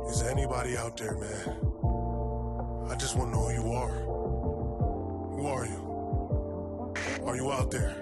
Is there anybody out there, man? I just want to know who you are. Who are you? Are you out there?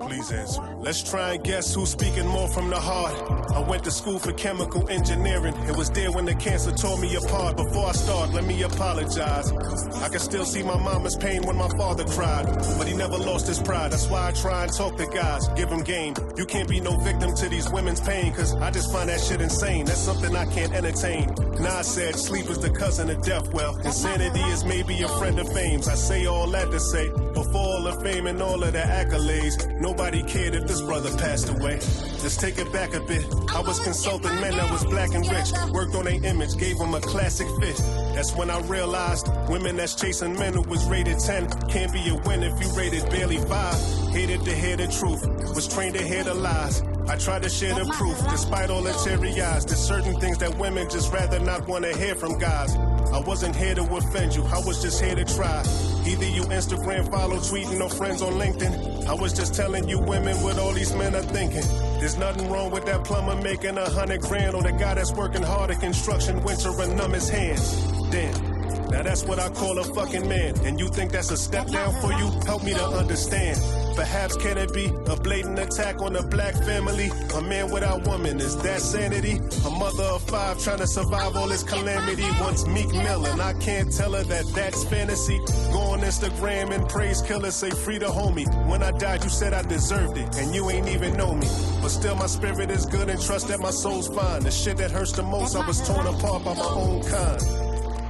Please answer. Let's try and guess who's speaking more from the heart. I went to school for chemical engineering. It was there when the cancer tore me apart. Before I start, let me apologize. I can still see my mama's pain when my father cried. But he never lost his pride. That's why I try and talk to guys. Give them game. You can't be no victim to these women's pain. Cause I just find that shit insane. That's something I can't entertain. Nas said sleep is the cousin of death. Well, insanity is maybe a friend of fame's. I say all that to say, before all the fame and all of the accolades, nobody cared if this brother passed away. Let's take it back a bit. I was consulting men that was black and rich. Worked on their image, gave them a classic fit. That's when I realized women that's chasing men who was rated 10 can't be a win if you rated barely 5. Hated to hear the truth, was trained to hear the lies. I tried to share the proof, despite all the teary eyes. There's certain things that women just rather not want to hear from guys. I wasn't here to offend you, I was just here to try. Either you Instagram follow, tweeting, or friends on LinkedIn. I was just telling you women what all these men are thinking. There's nothing wrong with that plumber making 100 grand, or the guy that's working hard at construction winter and numb his hands. Damn. Now that's what I call a fucking man. And you think that's a step down for you? Help me to understand. Perhaps can it be a blatant attack on a black family? A man without woman, is that sanity? A mother of 5 trying to survive all this calamity. Once Meek Mill, and I can't tell her that that's fantasy. Go on Instagram and praise killers, say free the homie. When I died you said I deserved it, and you ain't even know me. But still my spirit is good and trust that my soul's fine. The shit that hurts the most, I was torn apart by my own kind.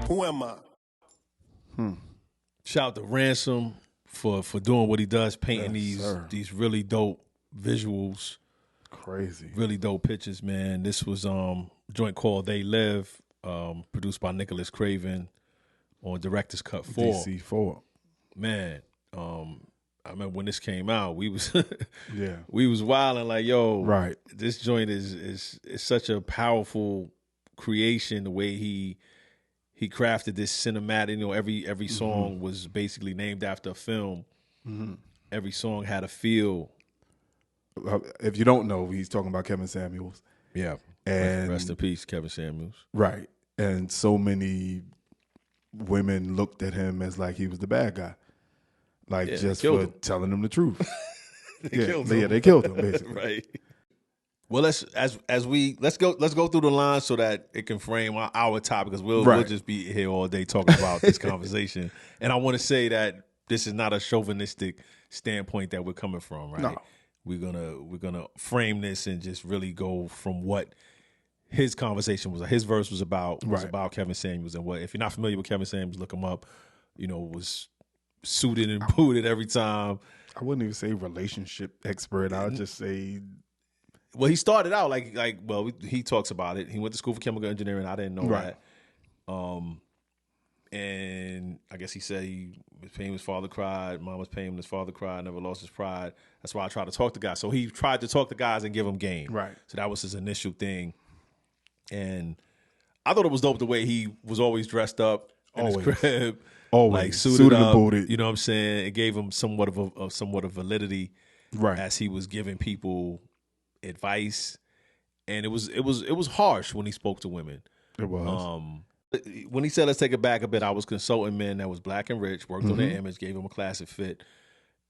Who am I? Shout out to Ransom for doing what he does, painting these really dope visuals. Crazy. Really dope pictures, man. This was a joint called They Live, produced by Nicholas Craven on Director's Cut 4. DC4. Man, I remember when this came out, we was Yeah. we was wilding like, yo, Right. this joint is such a powerful creation, the way he crafted this cinematic, you know, every song was basically named after a film. Every song had a feel. If you don't know, he's talking about Kevin Samuels. Yeah. And rest in peace, Kevin Samuels. Right. And so many women looked at him as like he was the bad guy. Like just for telling them the truth. They killed him. Yeah, they killed him, basically. Right. Well, let's go through the line so that it can frame our topic, because we'll just be here all day talking about this conversation. And I want to say that this is not a chauvinistic standpoint that we're coming from, right? No. We're gonna frame this and just really go from what his conversation was. His verse was about Kevin Samuels, and what, if you're not familiar with Kevin Samuels, look him up. You know, was suited and booted every time. I wouldn't even say relationship expert. I would just say. Well, he started out he talks about it. He went to school for chemical engineering. I didn't know that. And I guess he said he was paying his father cried. Mom was paying his father cried. Never lost his pride. That's why I tried to talk to guys. So he tried to talk to guys and give them game. Right. So that was his initial thing. And I thought it was dope the way he was always dressed up in his crib. Always. Like suited up, and booted. You know what I'm saying? It gave him somewhat of validity Right. as he was giving people advice, and it was harsh when he spoke to women. It was. When he said, let's take it back a bit, I was consulting men that was black and rich, worked on their image, gave them a classic fit,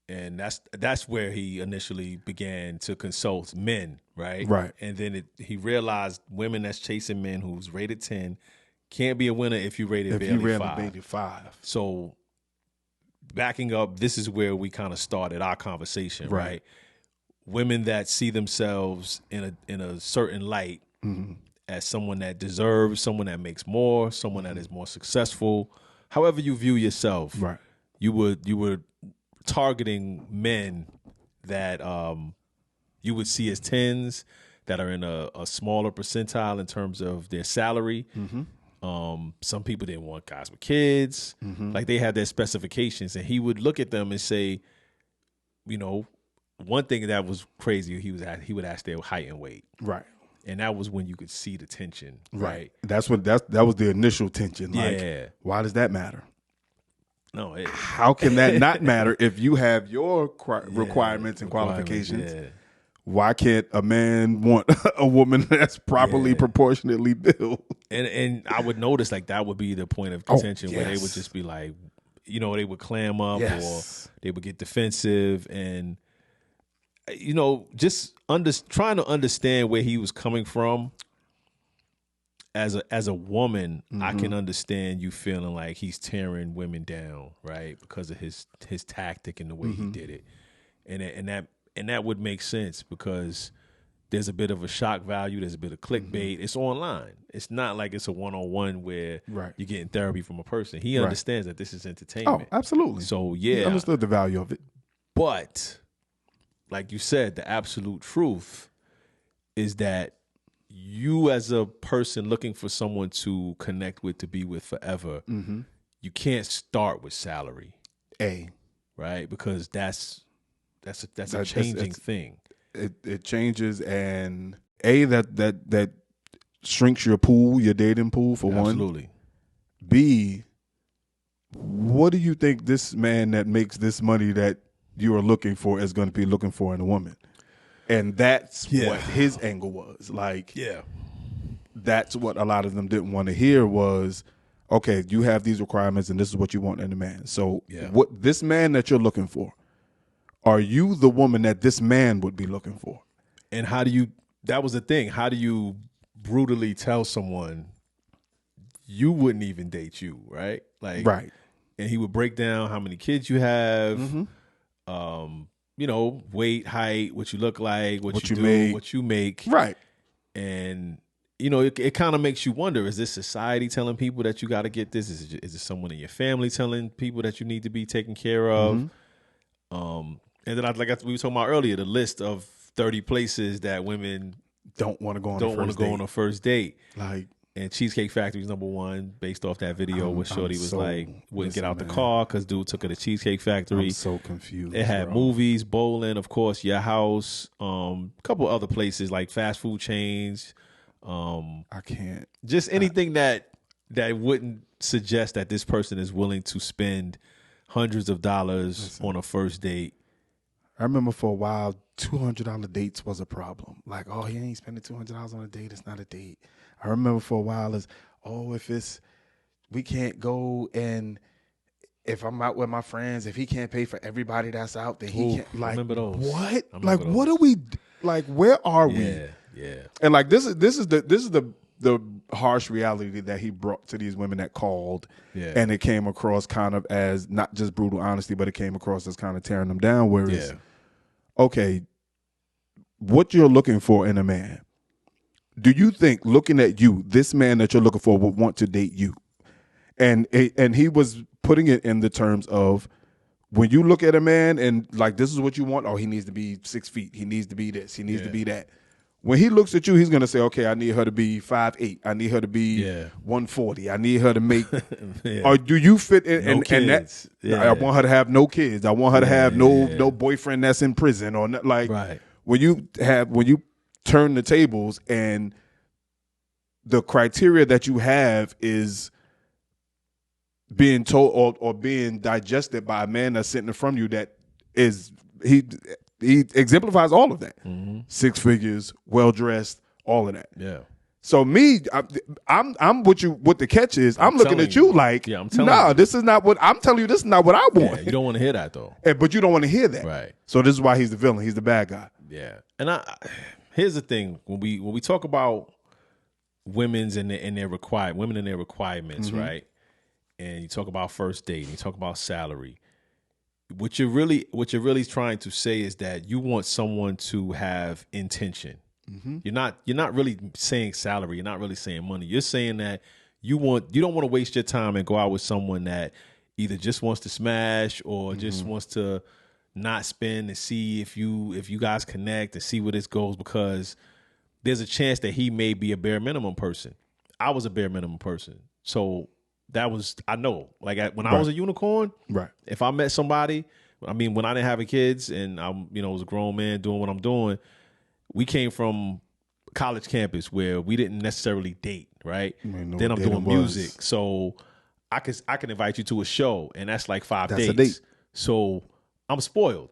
and that's where he initially began to consult men, right? Right. And then he realized women that's chasing men who's rated 10 can't be a winner if you rated barely 5. So backing up, this is where we kind of started our conversation, right? Women that see themselves in a certain light as someone that deserves, someone that makes more, someone that is more successful. However you view yourself, Right. You were targeting men that you would see as 10s that are in a smaller percentile in terms of their salary. Some people didn't want guys with kids. Like they had their specifications, and he would look at them and say, you know, one thing that was crazy, he would ask their height and weight. Right. And that was when you could see the tension. Right. That was the initial tension. Like, why does that matter? No. How can that not matter if you have your requirements and qualifications? why can't a man want a woman that's properly proportionately built? And I would notice like that would be the point of contention where they would just be like, you know, they would clam up or they would get defensive, and you know, just trying to understand where he was coming from. As a woman, I can understand you feeling like he's tearing women down, right? Because of his tactic and the way he did it, and that would make sense because there's a bit of a shock value, there's a bit of clickbait. It's online. It's not like it's a one-on-one where you're getting therapy from a person. He understands that this is entertainment. Oh, absolutely. So he understood the value of it. But like you said, the absolute truth is that you as a person looking for someone to connect with, to be with forever, you can't start with salary. Right? Because that's a changing thing. It changes, and that shrinks your pool, your dating pool for one. Absolutely. B, what do you think this man that makes this money that you are looking for is going to be looking for in a woman? And that's what his angle was. Like, that's what a lot of them didn't want to hear was, okay, you have these requirements and this is what you want in a man. So what this man that you're looking for, are you the woman that this man would be looking for? And that was the thing. How do you brutally tell someone you wouldn't even date you, right? Like, and he would break down how many kids you have, you know, weight, height, what you look like, what you do, what you make. Right. And, you know, it kind of makes you wonder, is this society telling people that you got to get this? Is it someone in your family telling people that you need to be taken care of? And then we were talking about earlier, the list of 30 places that women don't want to go on a first date. Like, and Cheesecake Factory's number one, based off that video where Shorty was wouldn't get out the car because dude took her to Cheesecake Factory. I'm so confused. It had movies, bowling, of course, your house, a couple other places like fast food chains. I can't. Just anything that wouldn't suggest that this person is willing to spend hundreds of dollars on a first date. I remember for a while, $200 dates was a problem. Like, oh, he ain't spending $200 on a date. It's not a date. I remember for a while we can't go, and if I'm out with my friends, if he can't pay for everybody that's out, then he can't. Like, remember those? What? Like, what are we? Like, where are we? Yeah. And like, this is the harsh reality that he brought to these women that called, and it came across kind of as not just brutal honesty, but it came across as kind of tearing them down. Whereas, okay, what you're looking for in a man. Do you think, looking at you, this man that you're looking for would want to date you? And he was putting it in the terms of, when you look at a man and like, this is what you want. Oh, he needs to be 6 feet. He needs to be this. He needs to be that. When he looks at you, he's going to say, okay, I need her to be 5'8". I need her to be 140. I need her to make, or do you fit in? No kids. I want her to have no kids. I want her to have no boyfriend that's in prison or not, like, when you turn the tables and the criteria that you have is being told or being digested by a man that's sitting in front of you, that is, he exemplifies all of that. 6 figures, well dressed, all of that. Yeah. So me, I'm with you. What the catch is, I'm looking at you like, this is not what I'm telling you. This is not what I want. Yeah, you don't want to hear that though. But you don't want to hear that, right? So this is why he's the villain. He's the bad guy. Yeah. And here's the thing: when we talk about women and their requirements, right? And you talk about first date, and you talk about salary. What you're really trying to say is that you want someone to have intention. You're not really saying salary. You're not really saying money. You're saying that you don't want to waste your time and go out with someone that either just wants to smash or just wants to not spend and see if you guys connect and see where this goes, because there's a chance that he may be a bare minimum person. I was a bare minimum person. So I know, like when I was a unicorn, if I met somebody, I mean, when I didn't have a kids and I was a grown man doing what I'm doing, we came from college campus where we didn't necessarily date, right? Then I'm doing music. So I can invite you to a show and that's like 5 dates. A date. So I'm spoiled.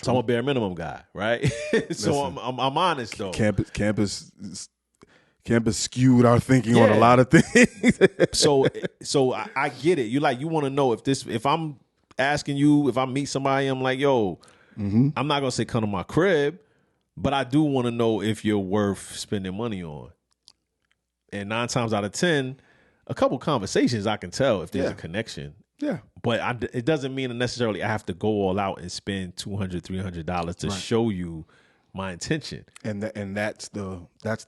So I'm a bare minimum guy, right? So I'm honest though. Campus skewed our thinking on a lot of things. so I get it. You want to know if I'm asking you, if I meet somebody, I'm like, yo, I'm not gonna say come to my crib, but I do want to know if you're worth spending money on. And 9 times out of 10, a couple conversations I can tell if there's a connection. Yeah. But it doesn't mean necessarily I have to go all out and spend $200, $300 to show you my intention. And that's the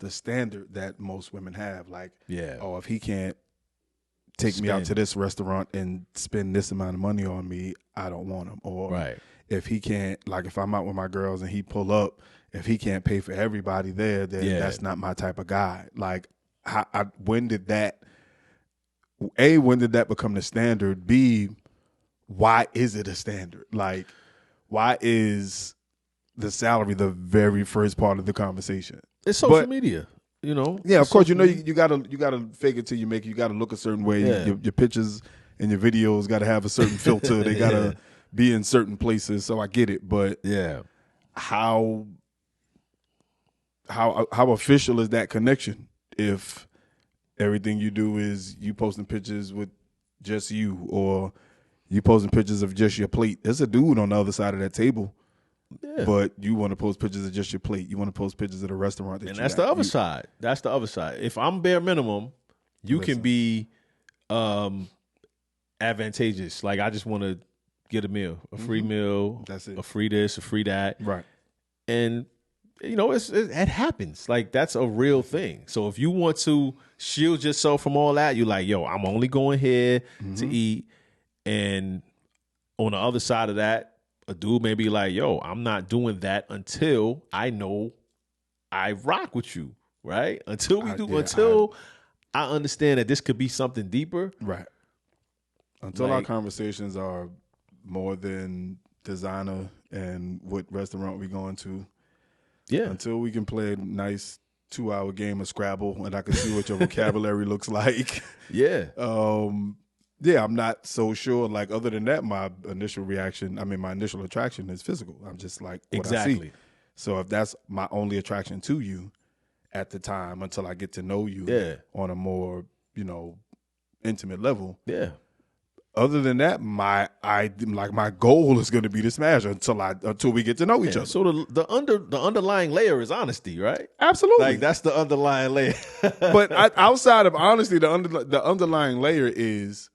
standard that most women have. Like, oh, if he can't take me out to this restaurant and spend this amount of money on me, I don't want him. Or if he can't, like if I'm out with my girls and he pull up, if he can't pay for everybody there, then that's not my type of guy. Like, when did that become the standard? B, why is it a standard? Like, why is the salary the very first part of the conversation? It's social media, you know. Yeah, of course. You know, you gotta fake it till you make it. You gotta look a certain way. Yeah. Your pictures and your videos gotta have a certain filter. They gotta be in certain places. So I get it, but how official is that connection if everything you do is you posting pictures with just you, or you posting pictures of just your plate? There's a dude on the other side of that table, but you want to post pictures of just your plate. You want to post pictures of the restaurant. That's the other side. That's the other side. If I'm bare minimum, you can be advantageous. Like, I just want to get a meal, a free meal. That's it. A free this, a free that. Right. And you know, it happens. Like, that's a real thing. So if you want to shield yourself from all that, you're like, yo, I'm only going here to eat. And on the other side of that, a dude may be like, yo, I'm not doing that until I know I rock with you, right? Until I understand that this could be something deeper. Right. Until our conversations are more than designer and what restaurant we going to. Yeah. Until we can play a nice 2-hour game of Scrabble and I can see what your vocabulary looks like. Yeah. I'm not so sure. Like, other than that, my initial attraction is physical. I'm just like what I see. So if that's my only attraction to you at the time, until I get to know you on a more, intimate level. Yeah. Other than that, my goal is going to be to smash until we get to know each other. So the underlying layer is honesty, right? Absolutely. Like, that's the underlying layer. But outside of honesty, the underlying layer is,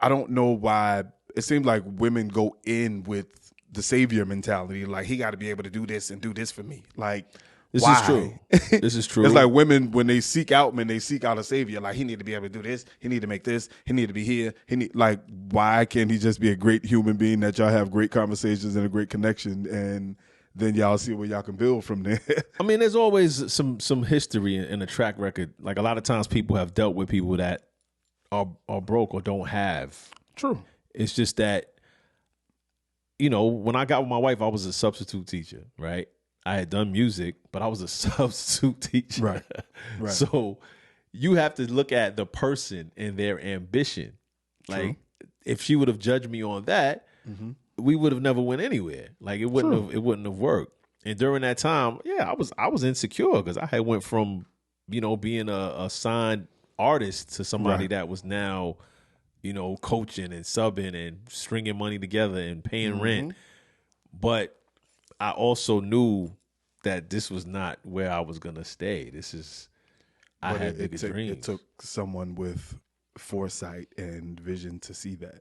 I don't know why it seems like women go in with the savior mentality. Like, he got to be able to do this and do this for me. Like, This why? is true. This is true. It's like women, when they seek out men, they seek out a savior. Like, he need to be able to do this. He need to make this. He need to be here. Why can't he just be a great human being that y'all have great conversations and a great connection, and then y'all see where y'all can build from there? I mean, there's always some history in a track record. Like, a lot of times people have dealt with people that are broke or don't have. True. It's just that, when I got with my wife, I was a substitute teacher, right? I had done music, but I was a substitute teacher. Right. So you have to look at the person and their ambition. True. Like, if she would have judged me on that, we would have never went anywhere. Like, it wouldn't have worked. And during that time, I was insecure because I had went from, being a signed artist to somebody that was now, coaching and subbing and stringing money together and paying rent. But I also knew that this was not where I was going to stay. I had bigger dreams. It took someone with foresight and vision to see that.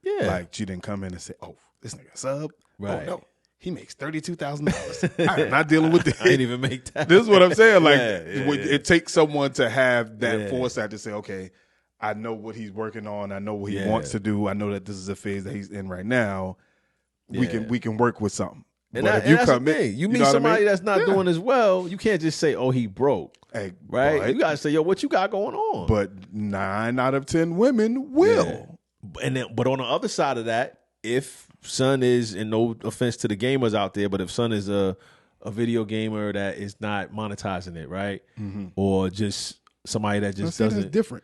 Yeah. Like, she didn't come in and say, oh, this nigga sub? Right. Oh, no. He makes $32,000. I'm not dealing with this. I didn't even make that. This is what I'm saying. Like, it takes someone to have that foresight to say, okay, I know what he's working on. I know what he wants to do. I know that this is a phase that he's in right now. We can work with something. And but if you come in, you meet somebody that's not doing as well, you can't just say, oh, he broke. Hey, right? You got to say, yo, what you got going on? But 9 out of 10 women will. Yeah. But on the other side of that, if son is, and no offense to the gamers out there, but if son is a video gamer that is not monetizing it, right? Or just somebody that just doesn't. That's different.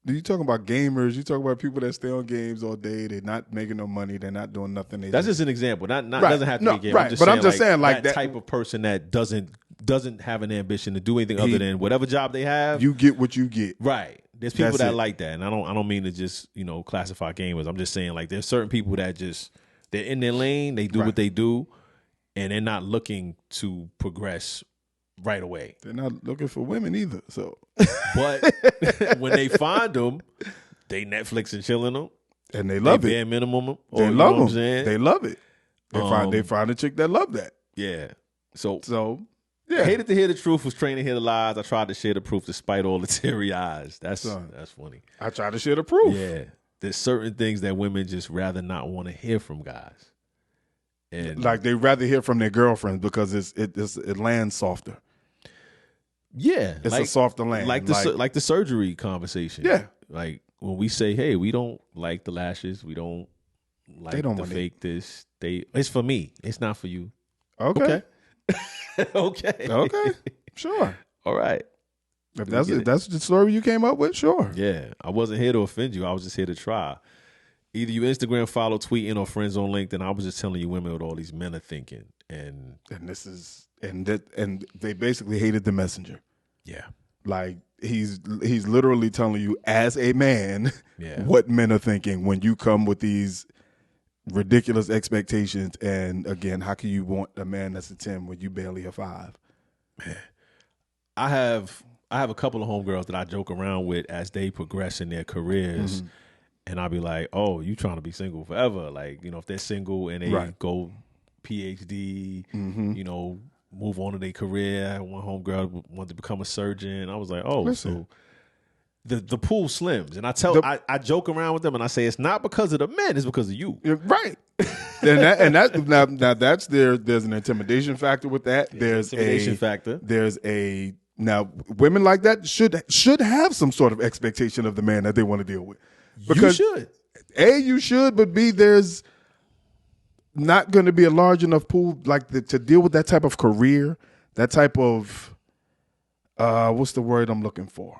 You talking about gamers? You talking about people that stay on games all day? They're not making no money. They're not doing nothing. That's just an example. Not doesn't have to be a game. Right. I'm just saying like that type of person that doesn't have an ambition to do anything other than whatever job they have. You get what you get. Right. There's people that like that, and I don't mean to just classify gamers. I'm just saying like there's certain people that just they're in their lane. They do what they do, and they're not looking to progress right away. They're not looking for women either. So, but when they find them, they Netflix and chilling them, and they love it. Bare minimum. They love them. They love it. They find a chick that love that. Yeah. So yeah. I hated to hear the truth, was trained to hear the lies. I tried to share the proof despite all the teary eyes. That's funny. I tried to share the proof. Yeah. There's certain things that women just rather not want to hear from guys. And like they rather hear from their girlfriends because it lands softer. Yeah. It's a softer land. Like the surgery conversation. Yeah. Like when we say, hey, we don't like the lashes, we don't like the fake this. It's for me. It's not for you. Okay. Okay. Sure. All right. If that's the story you came up with, sure. Yeah. I wasn't here to offend you. I was just here to try. Either you Instagram, follow, tweeting, or friends on LinkedIn. I was just telling you women what all these men are thinking. And they basically hated the messenger. Yeah. Like he's literally telling you as a man what men are thinking when you come with these ridiculous expectations. And again, how can you want a man that's a 10 when you barely a 5? Man. I have a couple of homegirls that I joke around with as they progress in their careers. Mm-hmm. And I'll be like, oh, you trying to be single forever. Like, if they're single and they go PhD, move on to their career. One homegirl wanted to become a surgeon. I was like, oh, so the pool slims. And I joke around with them and I say, it's not because of the men, it's because of you. Right. That's there's an intimidation factor with that. There's intimidation factor. Now women like that should have some sort of expectation of the man that they want to deal with. Because you should. A, you should, but B, there's not going to be a large enough pool to deal with that type of career, that type of what's the word I'm looking for?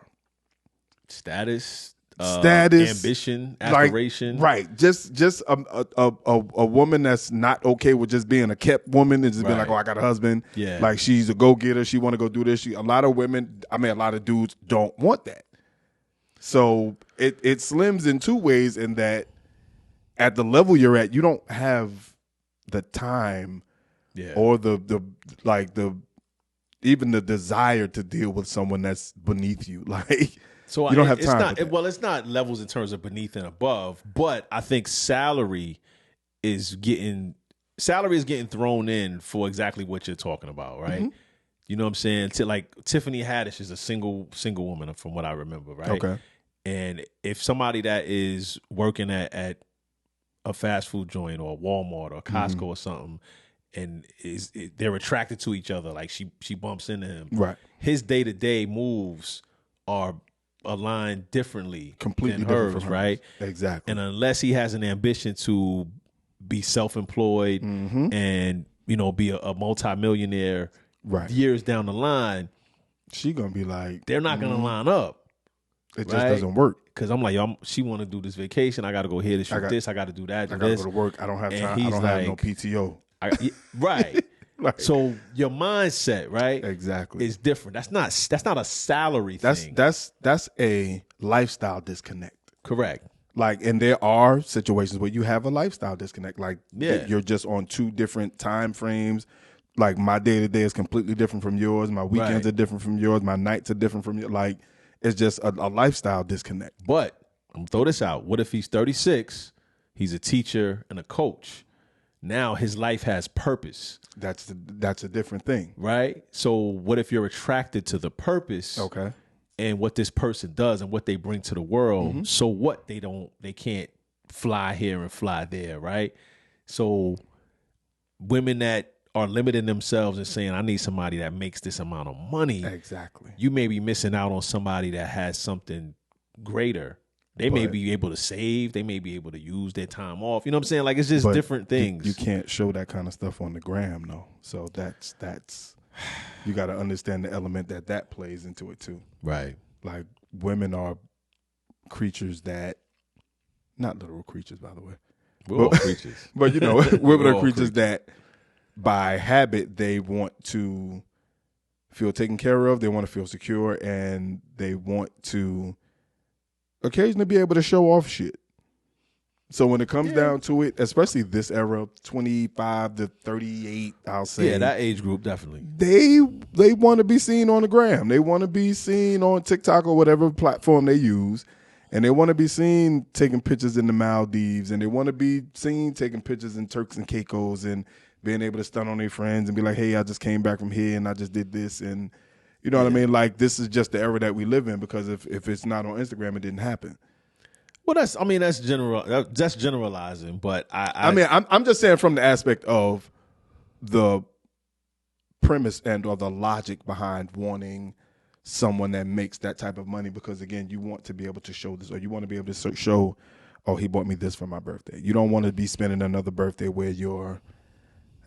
Status, ambition, aspiration. Right. Just a woman that's not okay with just being a kept woman and just being like, oh, I got a husband. Yeah. Like she's a go-getter. She want to go do this. A lot of dudes don't want that. So it slims in two ways in that at the level you're at, you don't have the time or even the desire to deal with someone that's beneath you. Like so you don't have time. It's not levels in terms of beneath and above, but I think salary is getting thrown in for exactly what you're talking about, right? Mm-hmm. You know what I'm saying? Like Tiffany Haddish is a single woman from what I remember, right? Okay. And if somebody that is working at a fast food joint or Walmart or Costco or something, and they're attracted to each other, like she bumps into him, right? His day-to-day moves are aligned differently, completely than different hers, from right? Exactly. And unless he has an ambition to be self-employed and be a multimillionaire, years down the line, she gonna be like, they're not gonna line up. It just doesn't work. Because I'm like, she want to do this vacation. I got to go here to shoot this. I got to do that. I got to go to work. I don't have time. I don't have no PTO. Right. So your mindset, right? Exactly. Is different. That's not a salary thing. That's a lifestyle disconnect. Correct. Like, and there are situations where you have a lifestyle disconnect. Like, you're just on two different time frames. Like, my day-to-day is completely different from yours. My weekends are different from yours. My nights are different from yours. Like, it's just a lifestyle disconnect. But I'm gonna throw this out. What if he's 36? He's a teacher and a coach. Now his life has purpose. That's a different thing, right? So what if you're attracted to the purpose? Okay. And what this person does and what they bring to the world. Mm-hmm. So what they can't fly here and fly there, right? So women that are limiting themselves and saying, I need somebody that makes this amount of money. Exactly. You may be missing out on somebody that has something greater. They may be able to save. They may be able to use their time off. You know what I'm saying? Like, it's just different things. You can't show that kind of stuff on the gram, though. So that's you got to understand the element that plays into it, too. Right. Like, women are creatures that, not literal creatures, by the way. We're all creatures. But, you know, women are creatures that by habit, they want to feel taken care of. They want to feel secure, and they want to occasionally be able to show off shit. So when it comes down to it, especially this era, 25 to 38, I'll say. Yeah, that age group, definitely. They want to be seen on the gram. They want to be seen on TikTok or whatever platform they use. And they want to be seen taking pictures in the Maldives. And they want to be seen taking pictures in Turks and Caicos and being able to stunt on their friends and be like, hey, I just came back from here and I just did this. And you know what I mean? Like, this is just the era that we live in, because if it's not on Instagram, it didn't happen. Well, that's general. That's generalizing, but I'm just saying from the aspect of the premise or the logic behind wanting someone that makes that type of money, because again, you want to be able to show this, or you want to be able to show, oh, he bought me this for my birthday. You don't want to be spending another birthday where you're,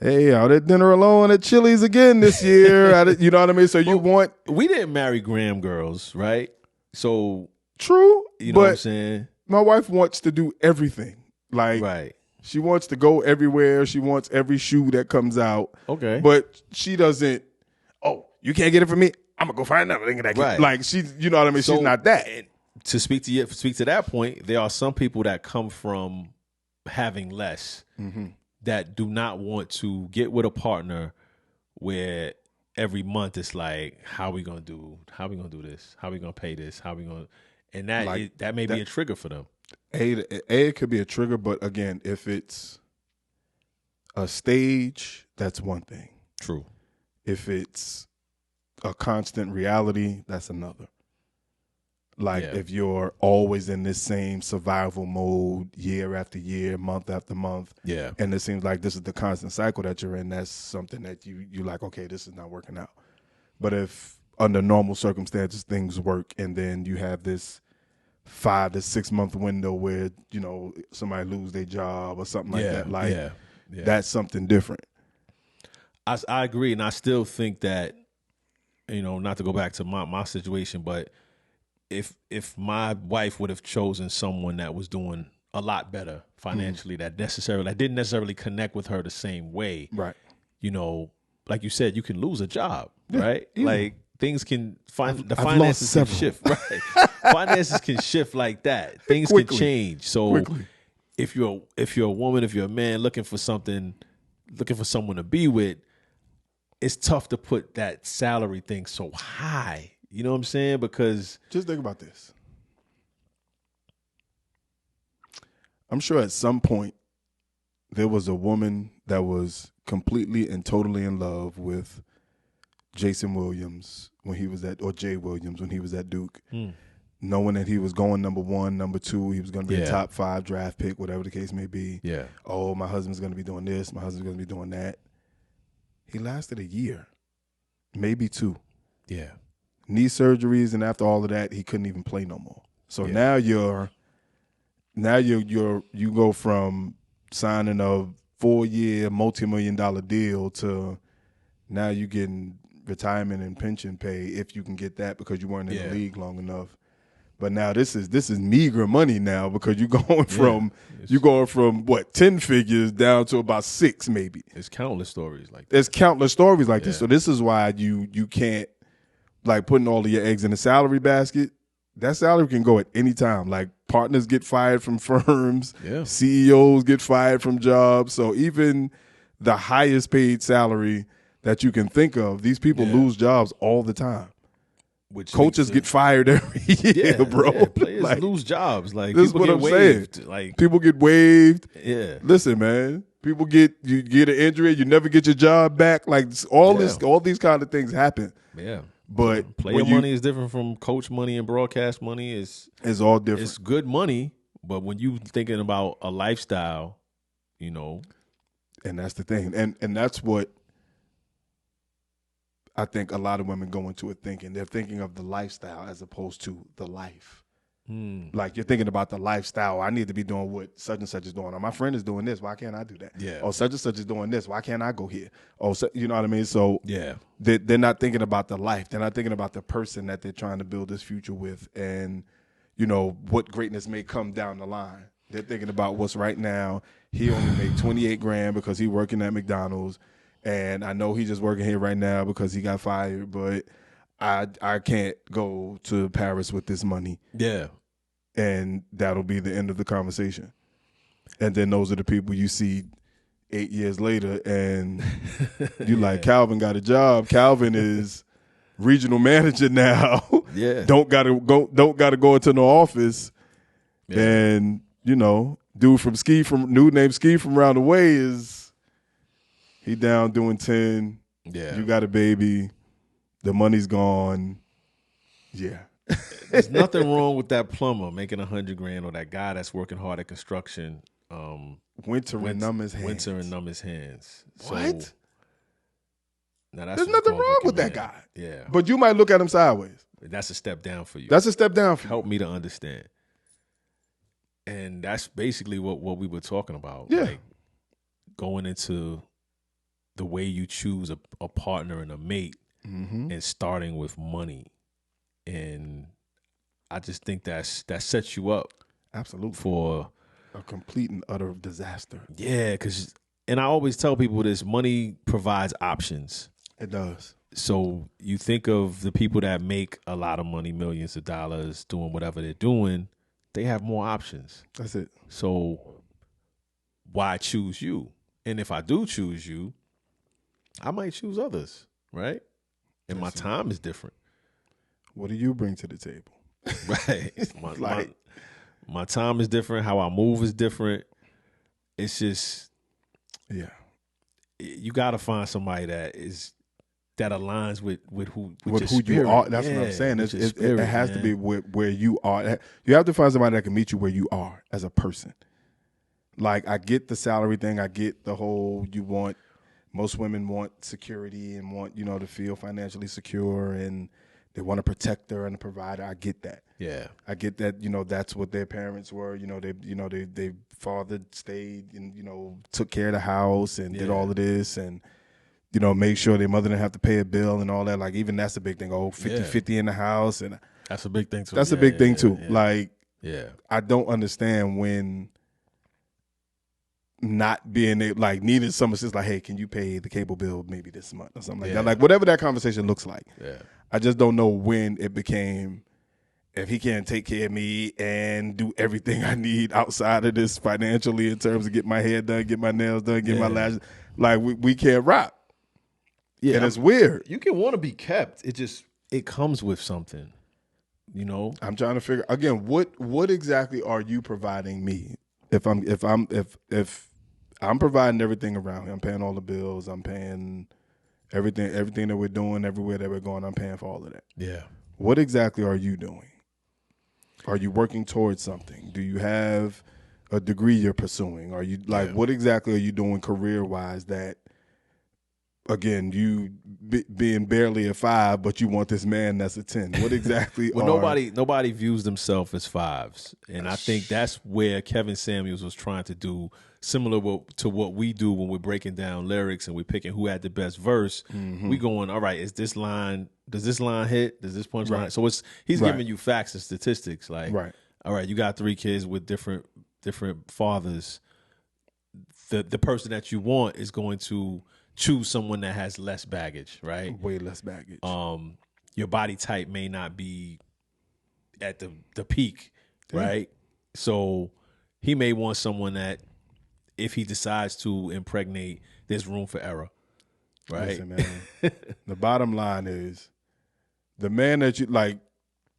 hey, out at dinner alone at Chili's again this year. You know what I mean? So we didn't marry Graham girls, right? So true, you know what I'm saying? My wife wants to do everything. Like, right. She wants to go everywhere. She wants every shoe that comes out. Okay. But she doesn't, oh, you can't get it from me? I'm going to go find another thing that right. Like, you know what I mean? So, she's not that. To speak to that point, there are some people that come from having less that do not want to get with a partner where every month it's like, how we going to do this? How we going to pay this? How we going to... And that may be a trigger for them. It could be a trigger, but again, if it's a stage, that's one thing. True. If it's a constant reality, that's another. Like, if you're always in this same survival mode year after year, month after month, and it seems like this is the constant cycle that you're in, that's something that you're like, okay, this is not working out. But if under normal circumstances things work, and then you have this 5 to 6 month window where, you know, somebody lose their job or something like that, like that's something different. I agree, and I still think that, you know, not to go back to my situation, but if my wife would have chosen someone that was doing a lot better financially, that didn't necessarily connect with her the same way, right? You know, like you said, you can lose a job, right? Yeah. Like, things can finances can shift, right? Finances can shift like that. Things can change. So if you're a woman, if you're a man looking for someone to be with, it's tough to put that salary thing so high. You know what I'm saying? Because just think about this. I'm sure at some point there was a woman that was completely and totally in love with Jason Williams when he was or Jay Williams when he was at Duke, knowing that he was going number 1, number 2, he was going to be a top 5 draft pick, whatever the case may be. Yeah. Oh, my husband's going to be doing this. My husband's going to be doing that. He lasted a year, maybe 2. Yeah. Knee surgeries, and after all of that, he couldn't even play no more. So now you go from signing a 4-year multi-million-dollar deal to now you getting retirement and pension pay, if you can get that, because you weren't in the league long enough. But now this is meager money now, because you're going from what, 10 figures down to about 6 maybe. There's countless stories like that. There's countless stories like this. So this is why you can't, like, putting all of your eggs in the salary basket. That salary can go at any time. Like, partners get fired from firms, CEOs get fired from jobs. So even the highest paid salary that you can think of, these people lose jobs all the time. Coaches get fired every year, bro. Yeah, players lose jobs. Like, this is what I'm saying. Like, people get waived. Yeah. Listen, man. You get an injury, you never get your job back. Like, all these kind of things happen. Yeah. But player money is different from coach money, and broadcast money is all different. It's good money, but when you thinking about a lifestyle, you know, and that's the thing, and that's what I think a lot of women go into it thinking. They're thinking of the lifestyle as opposed to the life. Like, you're thinking about the lifestyle. I need to be doing what such and such is doing. Or my friend is doing this. Why can't I do that? Yeah. Or such and such is doing this. Why can't I go here? Or you know what I mean? So they're not thinking about the life. They're not thinking about the person that they're trying to build this future with. And what greatness may come down the line. They're thinking about what's right now. He only made 28 grand because he working at McDonald's, and I know he just working here right now because he got fired, but I can't go to Paris with this money. Yeah. And that'll be the end of the conversation. And then those are the people you see 8 years later, and you like, Calvin got a job. Calvin is regional manager now. Yeah. Don't gotta go into no office. Yeah. And dude named Ski from around the way he down doing 10. Yeah. You got a baby. The money's gone. Yeah. There's nothing wrong with that plumber making $100 grand or that guy that's working hard at construction. Winter and numb his hands. Winter and numb his hands. What? Now that's There's nothing wrong with that guy. Yeah. But you might look at him sideways. That's a step down for you. That's a step down for you. Help me to understand. And that's basically what we were talking about. Yeah. Like going into the way you choose a partner and a mate, and starting with money. And I just think that sets you up. Absolutely. For a complete and utter disaster. Yeah, and I always tell people this, money provides options. It does. So you think of the people that make a lot of money, millions of dollars, doing whatever they're doing, they have more options. That's it. So why choose you? And if I do choose you, I might choose others, right? And my time is different. What do you bring to the table? Right. My time is different. How I move is different. It's just, you got to find somebody that aligns with who you are. That's what I'm saying. It has to be where you are. You have to find somebody that can meet you where you are as a person. Like, I get the salary thing. I get the whole most women want security and want, to feel financially secure, and they want to protect her and provide her. I get that. Yeah. I get that, that's what their parents were. They father stayed and, took care of the house and did all of this and, made sure their mother didn't have to pay a bill and all that. Like, even that's a big thing. 50-50 in the house. And that's a big thing too. That's a big thing too. Yeah. Like, I don't understand when not being needing some assistance, like, hey, can you pay the cable bill maybe this month or something like that? Like, whatever that conversation looks like. Yeah. I just don't know when it became, if he can't take care of me and do everything I need outside of this financially in terms of get my hair done, get my nails done, get my lashes, like we can't rock. Yeah. And it's weird. You can want to be kept. It comes with something, I'm trying to figure, again, what exactly are you providing me? If I'm providing everything around here, I'm paying all the bills, I'm paying everything that we're doing, everywhere that we're going, I'm paying for all of that. Yeah. What exactly are you doing? Are you working towards something? Do you have a degree you're pursuing? Are you what exactly are you doing career-wise that, again, you being barely a 5, but you want this man that's a 10? What exactly? Well, nobody views themselves as 5s, and I think that's where Kevin Samuels was trying to do similar to what we do when we're breaking down lyrics and we're picking who had the best verse. We going, all right, does this line hit? Does this punchline? Right. So he's giving you facts and statistics. Like, all right, you got 3 kids with different fathers. The person that you want is going to choose someone that has less baggage, right? Way less baggage. Your body type may not be at the peak, right? So he may want someone that, if he decides to impregnate, there's room for error, right? Listen, man, the bottom line is the man that you like.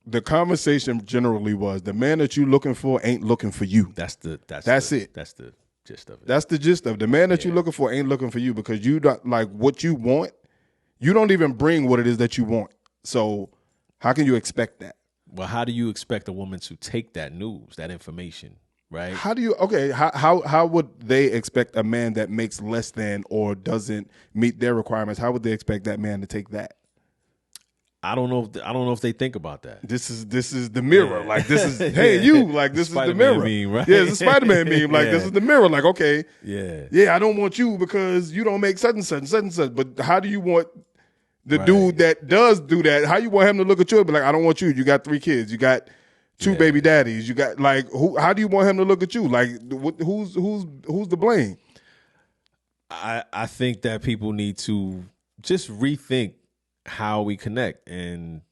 The conversation generally was the man that you looking for ain't looking for you. That's it. That's the gist of it. That's the gist of it. The man that you're looking for ain't looking for you because you don't like what you want. You don't even bring what it is that you want. So how can you expect that? Well, how do you expect a woman to take that news, that information? Right. How would they expect a man that makes less than or doesn't meet their requirements? How would they expect that man to take that? I don't know if they think about that. This is the mirror. Yeah. Like, this is hey you. Like, this is the mirror. Meme, right? Yeah, it's a Spider-Man meme. Like, this is the mirror. Like, okay, yeah. I don't want you because you don't make such and such and such and such. But how do you want the dude that does do that? How you want him to look at you and be like, I don't want you. You got 3 kids. You got 2 baby daddies. You got like who? How do you want him to look at you? Like who's the blame? I think that people need to just rethink how we connect, and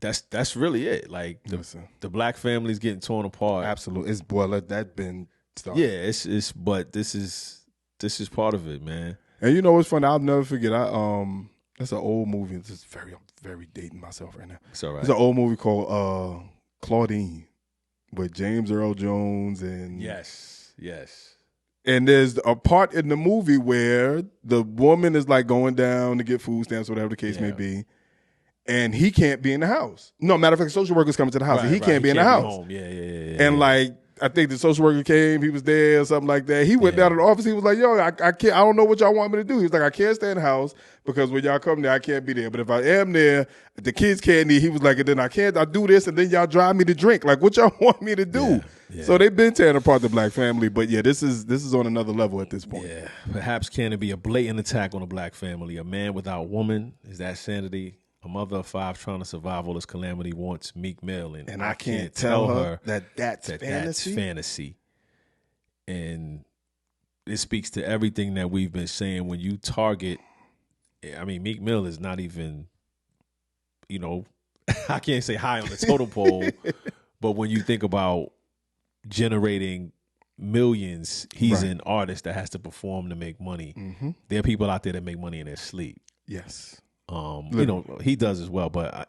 that's really it. Like the black family's getting torn apart. Absolutely, that's been started. Yeah, it's but this is part of it, man. And you know what's funny? I'll never forget. That's an old movie. I'm very dating myself right now. It's all right. It's an old movie called Claudine with James Earl Jones and yes. And there's a part in the movie where the woman is like going down to get food stamps, whatever the case may be, and he can't be in the house. No, matter of fact, social worker's coming to the house, and he can't be in the house. Yeah. And like, I think the social worker came, he was there or something like that. He went down to the office. He was like, yo, I can't, I don't know what y'all want me to do. He was like, I can't stay in the house because when y'all come there, I can't be there. But if I am there, the kids can't eat. He was like, and then I do this and then y'all drive me to drink. Like, what y'all want me to do? Yeah. So they've been tearing apart the black family. But yeah, this is on another level at this point. Yeah. Perhaps can it be a blatant attack on a black family? A man without woman, is that sanity? A mother of 5 trying to survive all this calamity wants Meek Mill, and I can't tell her that's fantasy. And it speaks to everything that we've been saying. When you target, I mean, Meek Mill is not even, I can't say high on the totem pole, but when you think about generating millions, he's an artist that has to perform to make money. Mm-hmm. There are people out there that make money in their sleep. Yes. He does as well, but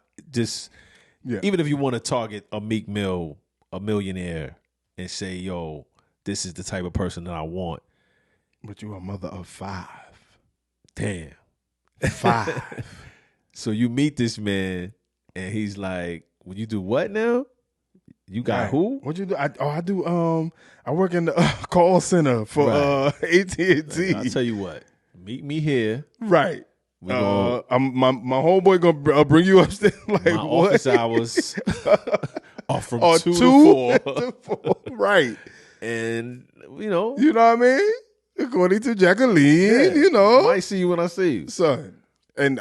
even if you want to target a Meek Mill, a millionaire, and say, yo, this is the type of person that I want. But you're a mother of 5. Damn. 5. So you meet this man, and he's like, "When you do what now? You got who? What you do? I work in the call center for AT&T. I'll tell you what. Meet me here. Right. My homeboy gonna bring you upstairs. Like my what? Office hours are from 2 to 4. Right. And you know what I mean? According to Jacqueline, I might see you when I see you, son. And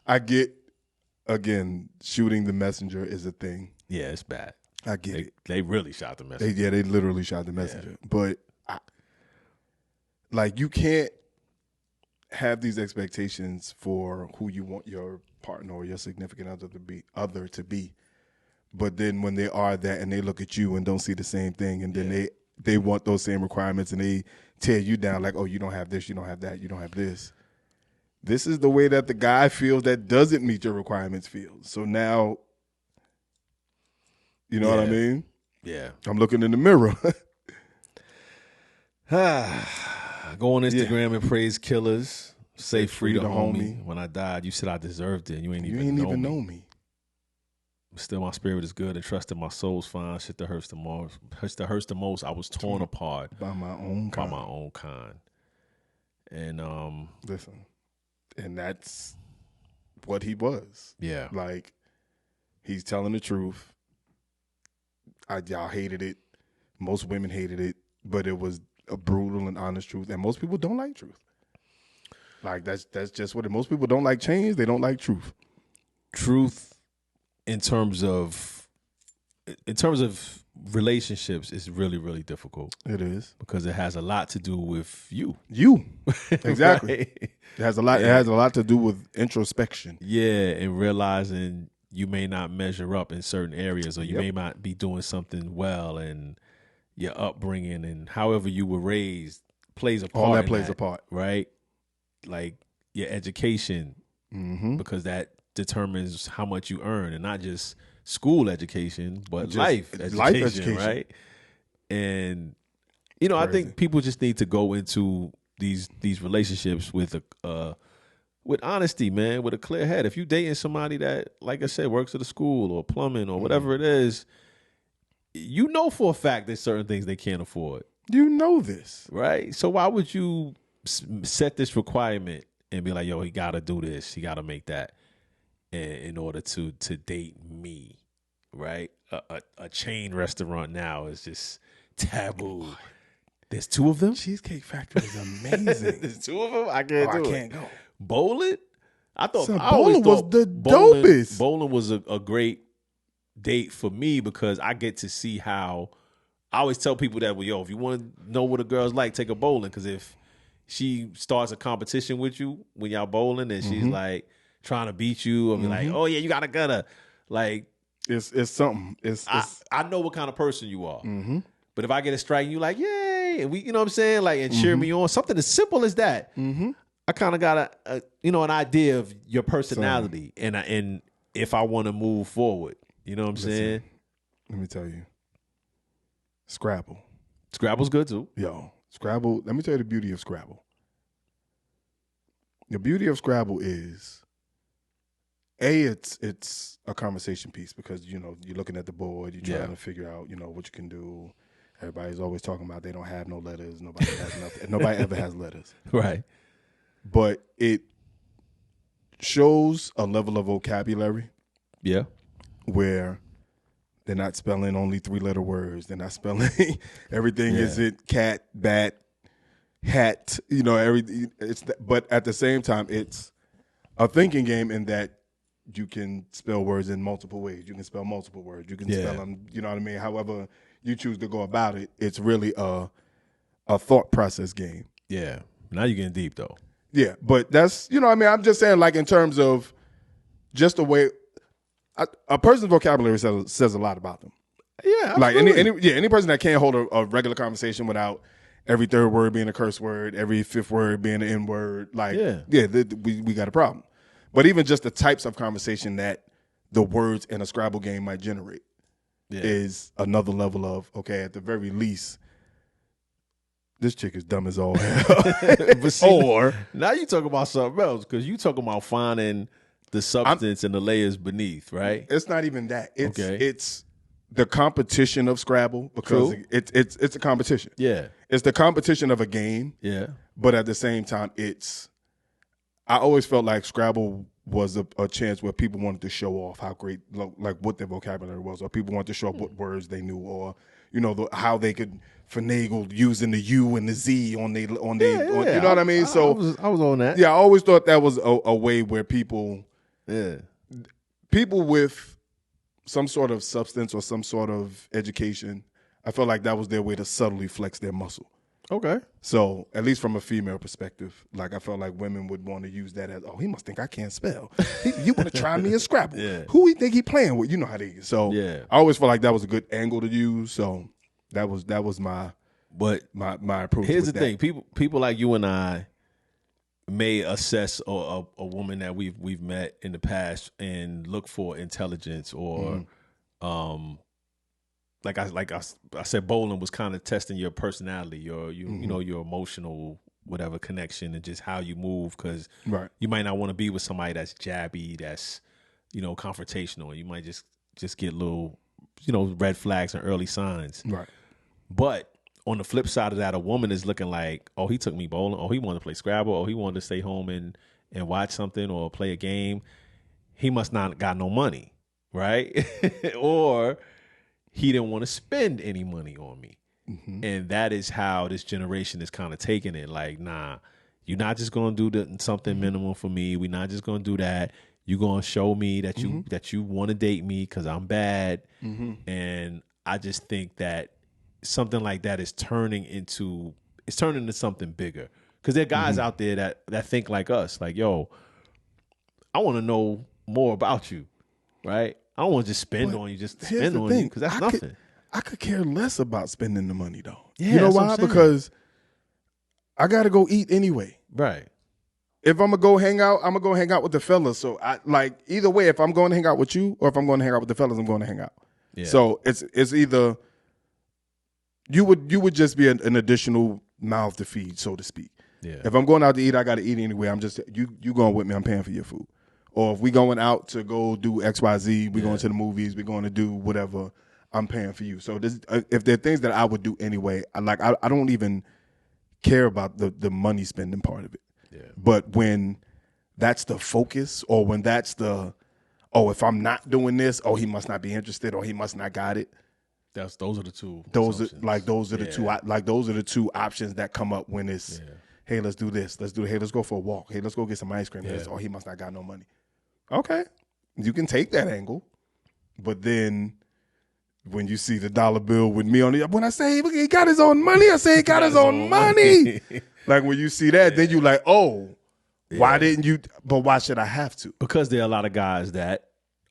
I get, again, shooting the messenger is a thing. Yeah, it's bad. I get it. They really shot the messenger. They literally shot the messenger. Yeah. But you can't have these expectations for who you want your partner or your significant other to be. But then when they are that and they look at you and don't see the same thing, and then they want those same requirements and they tear you down like, oh, you don't have this, you don't have that, you don't have this. This is the way that the guy feels that doesn't meet your requirements feels. So now, you know what I mean? Yeah. I'm looking in the mirror. Go on Instagram and praise killers. Say free to homie. When I died, you said I deserved it. You ain't even know me. Still, my spirit is good and trusted. My soul's fine. Shit that hurts the most. I was torn apart by my own kind. And listen, and that's what he was. Yeah, like he's telling the truth. Y'all hated it. Most women hated it, but it was a brutal and honest truth. And most people don't like truth. Like that's just what it. Most people don't like change. They don't like truth. Truth. In terms of relationships, it's really, really difficult. It is because it has a lot to do with you. Exactly. Right? It has a lot. Yeah. It has a lot to do with introspection. Yeah, and realizing you may not measure up in certain areas, or you may not be doing something well, and your upbringing and however you were raised plays a part. All that plays a part, right? Like your education, because that determines how much you earn, and not just school education, but life education, right? And I think people just need to go into these relationships with honesty, man, with a clear head. If you dating somebody that, like I said, works at a school or plumbing or whatever it is, for a fact there's certain things they can't afford. You know this, right? So why would you set this requirement and be like, yo, he got to do this, he got to make that in order to date me, right? A chain restaurant now is just taboo. There's 2 of them? Cheesecake Factory is amazing. There's 2 of them? I can't go. Bowling? I thought bowling was the dopest. Bowling was a great date for me because I get to see how. I always tell people that, well, yo, if you want to know what a girl's like, take her bowling. Because if she starts a competition with you when y'all bowling and she's like trying to beat you or be like, oh yeah, you got a gunner. Like it's something. I know what kind of person you are. But if I get a strike, you like, yay, and we, you know what I'm saying, like, and cheer me on, something as simple as that. I kind of got an idea of your personality, and if I want to move forward, you know what I'm saying. Let me tell you, Scrabble. Scrabble's good too. Yo, Scrabble. Let me tell you the beauty of Scrabble. The beauty of Scrabble is, it's a conversation piece because you're looking at the board, you're trying to figure out what you can do. Everybody's always talking about they don't have no letters. Nobody has nothing. Nobody ever has letters. Right. But it shows a level of vocabulary. Yeah. Where they're not spelling only 3-letter words. They're not spelling everything isn't cat, bat, hat, everything. But at the same time, it's a thinking game in that you can spell words in multiple ways. You can spell multiple words. You can spell them, you know what I mean? However you choose to go about it, it's really a thought process game. Yeah. Now you're getting deep, though. Yeah, but that's, I'm just saying, like, in terms of just the way a person's vocabulary says a lot about them. Yeah, absolutely. Like any person that can't hold a regular conversation without every third word being a curse word, every fifth word being an N word, like, we got a problem. But even just the types of conversation that the words in a Scrabble game might generate is another level of, okay, at the very least, this chick is dumb as all hell. Or now you talk about something else because you talking about finding the substance and the layers beneath, right? It's not even that. It's the competition of Scrabble because it's a competition. Yeah, it's the competition of a game. Yeah, but at the same time, I always felt like Scrabble was a chance where people wanted to show off how great, like what their vocabulary was, or people wanted to show off what words they knew, or how they could finagle using the U and the Z on you know what I mean? So I was on that. Yeah, I always thought that was a way where people with some sort of substance or some sort of education, I felt like that was their way to subtly flex their muscle. Okay. So at least from a female perspective, like I felt like women would want to use that as, oh, he must think I can't spell. You want to try me in Scrabble? Who he think he playing with? You know how they. So I always felt like that was a good angle to use. So that was my approach. Here's the thing: people like you and I may assess a woman that we've met in the past and look for intelligence or like I said, bowling was kind of testing your personality, your your emotional whatever connection and just how you move because you might not want to be with somebody that's jabby, that's confrontational. You might just get little red flags and early signs. Right. But on the flip side of that, a woman is looking like, oh, he took me bowling. Oh, he wanted to play Scrabble. Oh, he wanted to stay home and watch something or play a game. He must not got no money, right? Or he didn't want to spend any money on me. Mm-hmm. And that is how this generation is kind of taking it. Like, nah, you're not just going to do something minimal for me. We're not just going to do that. You're going to show me that you want to date me because I'm bad. Mm-hmm. And I just think that something like that is turning into something bigger. Because there are guys out there that think like us. Like, yo, I want to know more about you, right? I don't want to just spend on you, just spend on you, because that's nothing. I could care less about spending the money, though. Yeah, you know why? Because I got to go eat anyway. Right. If I'm going to go hang out, I'm going to go hang out with the fellas. So, either way, if I'm going to hang out with you or if I'm going to hang out with the fellas, I'm going to hang out. Yeah. So, it's either you would just be an additional mouth to feed, so to speak. Yeah. If I'm going out to eat, I got to eat anyway. I'm just you going with me, I'm paying for your food. Or if we going out to go do XYZ, we going to the movies, we going to do whatever, I'm paying for you. So if there are things that I would do anyway, I don't even care about the money spending part of it. Yeah. But when that's the focus, or when that's if I'm not doing this, he must not be interested, or he must not got it. Those are the two. Those are the two options that come up when it's, hey, let's do this. Hey, let's go for a walk. Hey, let's go get some ice cream. Yeah. He must not got no money. Okay, you can take that angle, But then when you see the dollar bill with me on it, when I say he got his own money, I say he got his own money. Like when you see that, then you like, oh, why didn't you? But why should I have to? Because there are a lot of guys that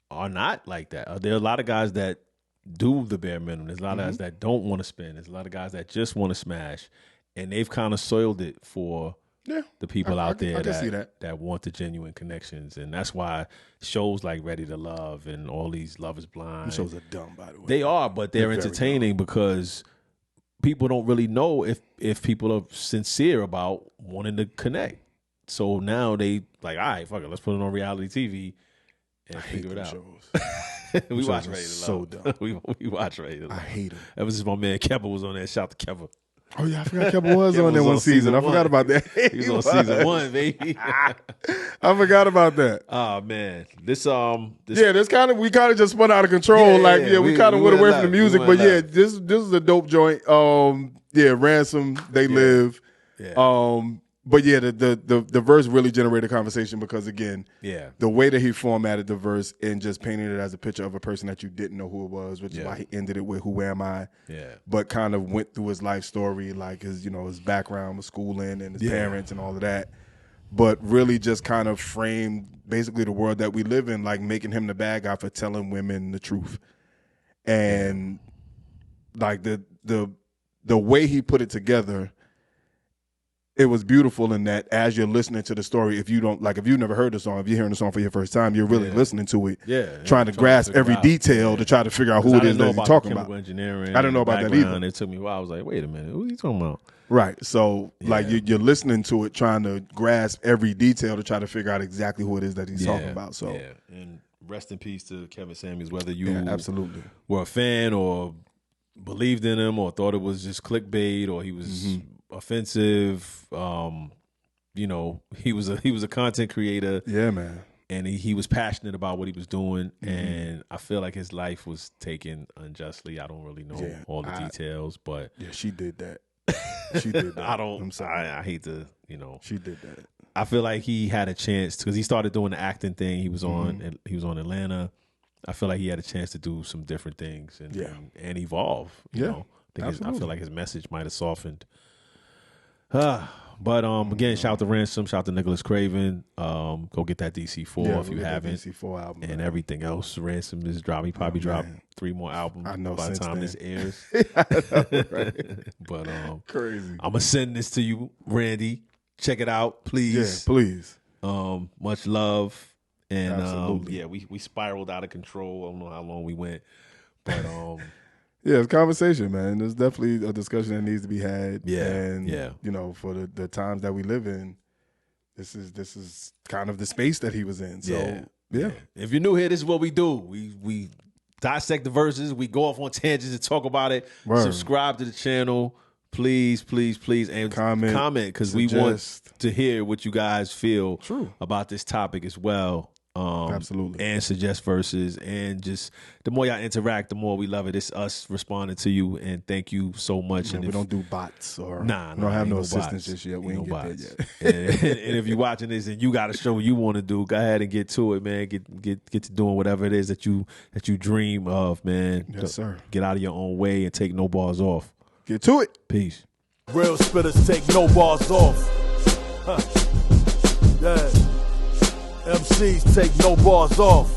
are not like that. There are a lot of guys that do the bare minimum. There's a lot of guys that don't want to spend. There's a lot of guys that just want to smash. And they've kind of soiled it for the people out there that want the genuine connections. And that's why shows like Ready to Love and all these Love is Blind. Them shows are dumb, by the way. They are, but they're entertaining because people don't really know if people are sincere about wanting to connect. So now they like, all right, fuck it, let's put it on reality TV and figure it out. Shows. We watch Ready to Love. So dumb. we watch Ready to Love. I hate them. That was just my man Kevin was on there. Shout to Kevin. Oh yeah, I forgot Kevin was on there one season. I forgot about that. He was on season 1, baby. I forgot about that. Oh man, this kind of we kind of just spun out of control. We kind of went away from the music, but this is a dope joint. Ransom, They Live. Yeah. But the verse really generated conversation because again, the way that he formatted the verse and just painted it as a picture of a person that you didn't know who it was, which is why he ended it with "Who am I?" Yeah. But kind of went through his life story, like his background with schooling and his parents and all of that. But really just kind of framed basically the world that we live in, like making him the bad guy for telling women the truth. And like the way he put it together, it was beautiful in that as you're listening to the story, if you've never heard the song, if you're hearing the song for your first time, you're really listening to it, trying to grasp every detail to try to figure out who it is that he's talking about. Engineering I didn't know about that either. It took me a while. I was like, wait a minute, who are you talking about? Right. So like you're listening to it, trying to grasp every detail to try to figure out exactly who it is that he's talking about. So and rest in peace to Kevin Samuels, whether you absolutely were a fan or believed in him or thought it was just clickbait or he was offensive. He was a content creator. Yeah, man. And he was passionate about what he was doing, and I feel like his life was taken unjustly. I don't really know all the details, but she did that. She did that. I hate to, She did that. I feel like he had a chance because he started doing the acting thing. He was on Atlanta. I feel like he had a chance to do some different things and evolve. You know, I feel like his message might have softened. But again, shout out to Ransom, shout out to Nicholas Craven. Go get that DC4 if you haven't. DC4 album and everything else. Ransom is dropped. He probably dropped 3 more albums by the time this airs. But crazy. I'm gonna send this to you, Randy. Check it out, please. Yeah, please. Much love. And absolutely. We spiraled out of control. I don't know how long we went, but yeah, it's conversation, man. There's definitely a discussion that needs to be had. Yeah, and for the times that we live in, this is kind of the space that he was in. So yeah. If you're new here, this is what we do. We dissect the verses. We go off on tangents and talk about it. Word. Subscribe to the channel, please, and comment because we want to hear what you guys feel about this topic as well. Absolutely. And suggest verses, and just the more y'all interact, the more we love it. It's us responding to you, and thank you so much. Yeah, and we don't do bots or we don't have no assistants just yet. We ain't get that yet. and if you're watching this and you got a show you want to do, go ahead and get to it, man. Get to doing whatever it is that you dream of, man. Yes, sir. Get out of your own way and take no bars off. Get to it. Peace. Real spitters take no bars off. Yeah. MCs take no bars off.